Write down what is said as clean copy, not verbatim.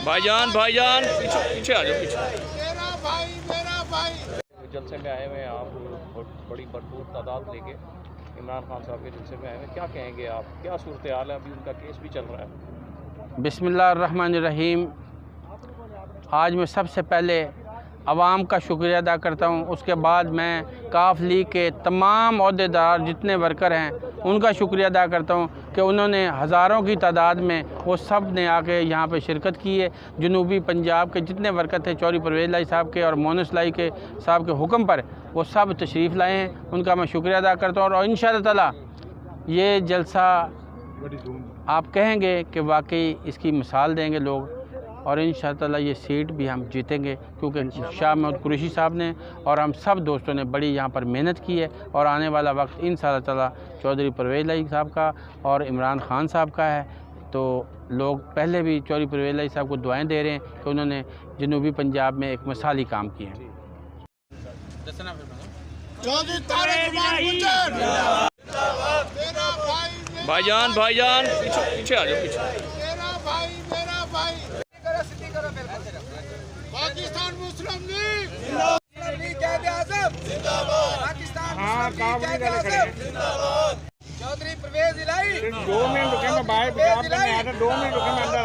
भाईजान भाईजान पीछे आ जाओ, पीछे। जलसे में आए हुए हैं आप, बड़ी भरपूर तादाद लेके इमरान खान साहब के जलसे में आए हुए हैं, क्या कहेंगे आप? क्या सूरत हाल है? अभी उनका केस भी चल रहा है। बिस्मिल्लाहिर्रहमानिर्रहीम। आज मैं सबसे पहले आवाम का शुक्रिया अदा करता हूँ, उसके बाद मैं काफ लीग के तमाम अहदेदार जितने वर्कर हैं उनका शुक्रिया अदा करता हूँ कि उन्होंने हज़ारों की तादाद में वो सब ने आके यहाँ पे शिरकत की है। जनूबी पंजाब के जितने वर्कर थे, चौधरी परवेज़ लाई साहब के और मोनस लाई के साहब के हुक्म पर वो सब तशरीफ़ लाए हैं, उनका मैं शुक्रिया अदा करता हूँ। और इंशाअल्लाह ताला ये जलसा आप कहेंगे कि वाकई इसकी मिसाल देंगे लोग, और इंशाअल्लाह ये सीट भी हम जीतेंगे, क्योंकि शाह महमूद कुरैशी साहब ने और हम सब दोस्तों ने बड़ी यहाँ पर मेहनत की है। और आने वाला वक्त इंशाअल्लाह ताला चौधरी परवेज़ लाई साहब का और इमरान खान साहब का है। तो लोग पहले भी चौधरी परवेज़ लाई साहब को दुआएं दे रहे हैं कि उन्होंने जनूबी पंजाब में एक मिसाली काम किए हैं। भाईजान भाईजान पीछे आ जाओ, पीछे। पाकिस्तान मुस्लिम लीग चौधरी परवेज़ लाई 2 मिनट रुके, मैं बाहर पेशाब करने आया था, 2 मिनट रुके, मैं अंदर